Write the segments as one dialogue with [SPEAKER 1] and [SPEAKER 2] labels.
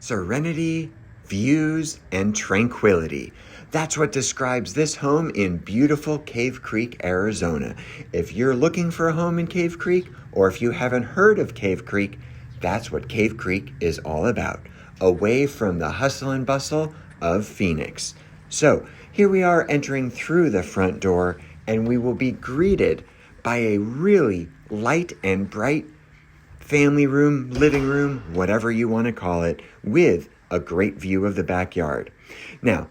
[SPEAKER 1] Serenity, views, and tranquility. That's what describes this home in beautiful Cave Creek, Arizona. If you're looking for a home in Cave Creek, or if you haven't heard of Cave Creek, that's what Cave Creek is all about. Away from the hustle and bustle of Phoenix. So here we are entering through the front door, and we will be greeted by a really light and bright family room, living room, whatever you want to call it, with a great view of the backyard. Now,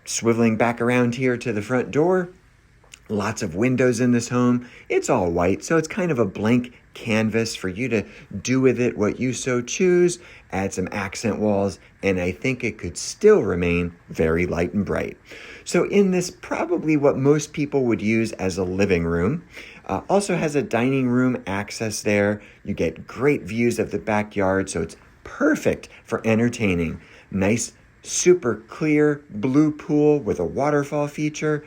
[SPEAKER 1] swiveling back around here to the front door, lots of windows in this home. It's all white, so it's kind of a blank canvas for you to do with it what you so choose. Add some accent walls, and I think it could still remain very light and bright. So in this, probably what most people would use as a living room, also has a dining room access there. You get great views of the backyard, so it's perfect for entertaining. Nice, super clear blue pool with a waterfall feature.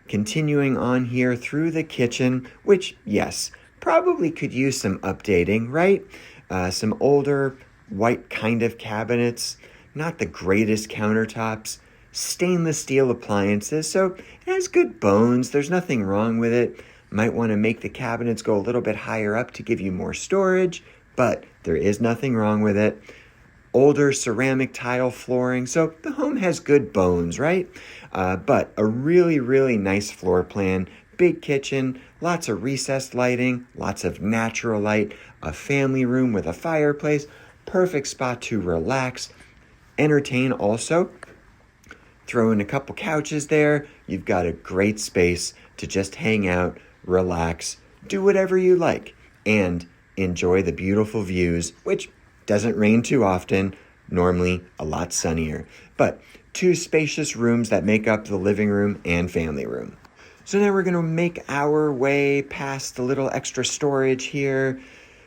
[SPEAKER 1] Continuing on here through the kitchen, which, yes, probably could use some updating, right? Some older white kind of cabinets, not the greatest countertops, stainless steel appliances, so it has good bones. There's nothing wrong with it. Might want to make the cabinets go a little bit higher up to give you more storage, but there is nothing wrong with it. Older ceramic tile flooring, so the home has good bones, right? But a really, really nice floor plan, big kitchen, lots of recessed lighting, lots of natural light, a family room with a fireplace, perfect spot to relax, entertain also. Throw in a couple couches there. You've got a great space to just hang out, relax, do whatever you like, and enjoy the beautiful views, which doesn't rain too often, normally a lot sunnier. But two spacious rooms that make up the living room and family room. So now we're going to make our way past the little extra storage here.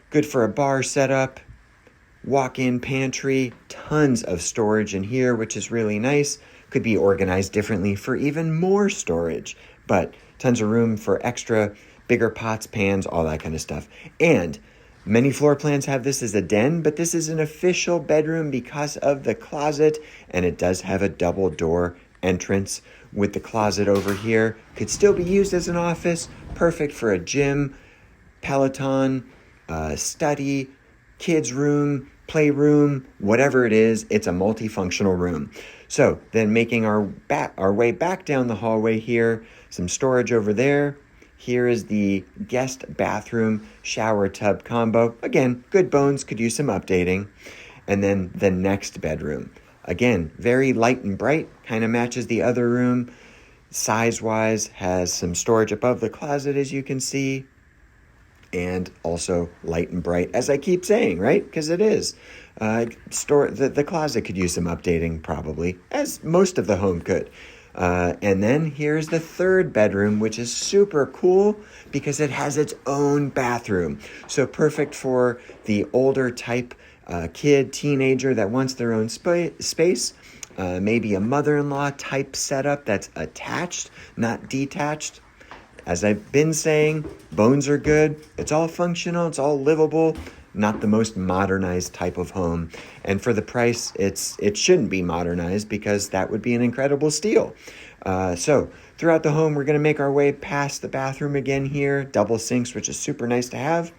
[SPEAKER 1] Good for a bar setup, walk-in pantry, tons of storage in here, which is really nice. Could be organized differently for even more storage, but tons of room for extra bigger pots, pans, all that kind of stuff. And many floor plans have this as a den, but this is an official bedroom because of the closet, and it does have a double door entrance with the closet over here. Could still be used as an office, perfect for a gym, Peloton, study, kids room, playroom, whatever it is, it's a multifunctional room. So then making our way back down the hallway here, some storage over there. Here is the guest bathroom shower tub combo. Again, good bones, could use some updating. And then the next bedroom. Again, very light and bright, kind of matches the other room. Size-wise, has some storage above the closet, as you can see. And also light and bright, as I keep saying, right? Because it is. The closet could use some updating, probably, as most of the home could. And then here's the third bedroom, which is super cool because it has its own bathroom. So perfect for the older type kid, teenager that wants their own space. Maybe a mother-in-law type setup that's attached, not detached. As I've been saying, bones are good. It's all functional. It's all livable. Not the most modernized type of home. And for the price, it shouldn't be modernized because that would be an incredible steal. So throughout the home, we're going to make our way past the bathroom again here. Double sinks, which is super nice to have.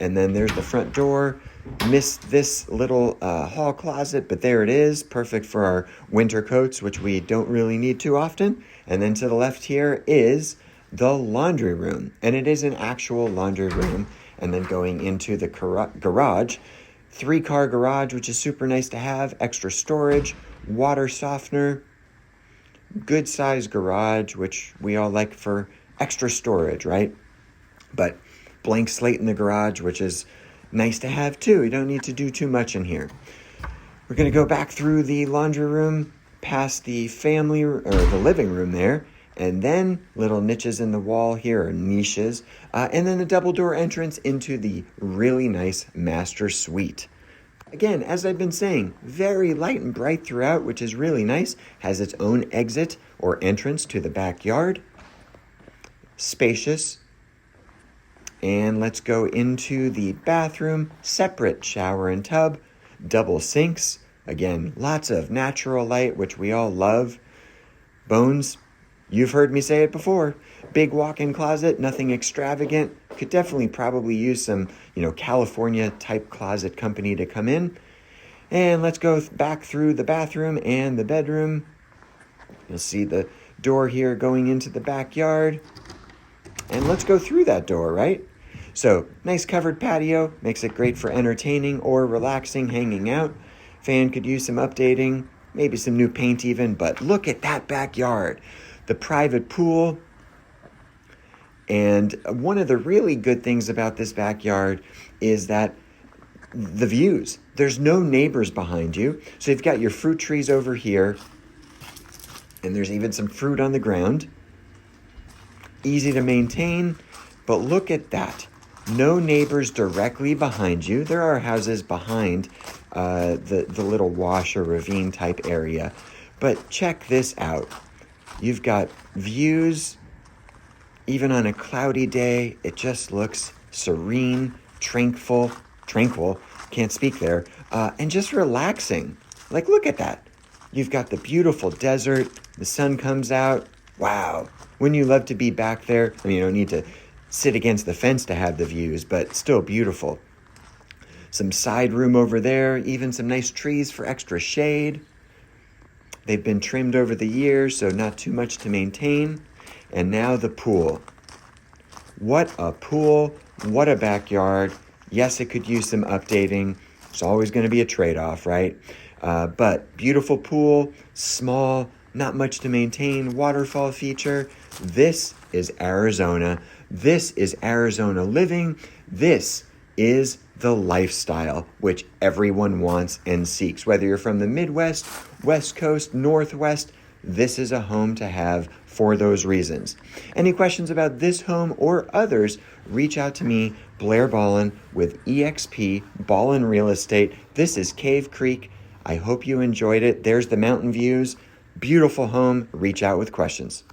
[SPEAKER 1] And then there's the front door. Missed this little hall closet, but there it is. Perfect for our winter coats, which we don't really need too often. And then to the left here is the laundry room. And it is an actual laundry room. And then going into the garage, 3-car garage, which is super nice to have. Extra storage, water softener, good size garage, which we all like for extra storage, right? But blank slate in the garage, which is nice to have too. You don't need to do too much in here. We're going to go back through the laundry room, past the family or the living room there, and then little niches in the wall here, or niches, and then the double door entrance into the really nice master suite. Again, as I've been saying, very light and bright throughout, which is really nice. Has its own exit or entrance to the backyard. Spacious. And let's go into the bathroom, separate shower and tub. double sinks. Again, lots of natural light, which we all love. Bones, you've heard me say it before. Big walk-in closet, nothing extravagant. Could definitely probably use some, California type closet company to come in. And let's go back through the bathroom and the bedroom. You'll see the door here going into the backyard. And let's go through that door, right? So, nice covered patio, makes it great for entertaining or relaxing, hanging out. Fan could use some updating, maybe some new paint even, but look at that backyard. The private pool. And one of the really good things about this backyard is that the views. There's no neighbors behind you. So you've got your fruit trees over here, and there's even some fruit on the ground. Easy to maintain, but look at that. No neighbors directly behind you. There are houses behind the little wash or ravine type area. But check this out. You've got views. Even on a cloudy day, it just looks serene, tranquil, can't speak there, and just relaxing. Like, look at that. You've got the beautiful desert. The sun comes out. Wow. Wouldn't you love to be back there? I mean, you don't need to sit against the fence to have the views, but still beautiful. Some side room over there, even some nice trees for extra shade. They've been trimmed over the years, so not too much to maintain. And now the pool. What a pool. What a backyard. Yes, it could use some updating. It's always going to be a trade-off, right? But beautiful pool, small, not much to maintain, waterfall feature. This is Arizona. This is Arizona living. This is the lifestyle which everyone wants and seeks. Whether you're from the Midwest, West Coast, Northwest, this is a home to have for those reasons. Any questions about this home or others, reach out to me, Blair Ballin, with eXp Ballin Real Estate. This is Cave Creek. I hope you enjoyed it. There's the mountain views. Beautiful home. Reach out with questions.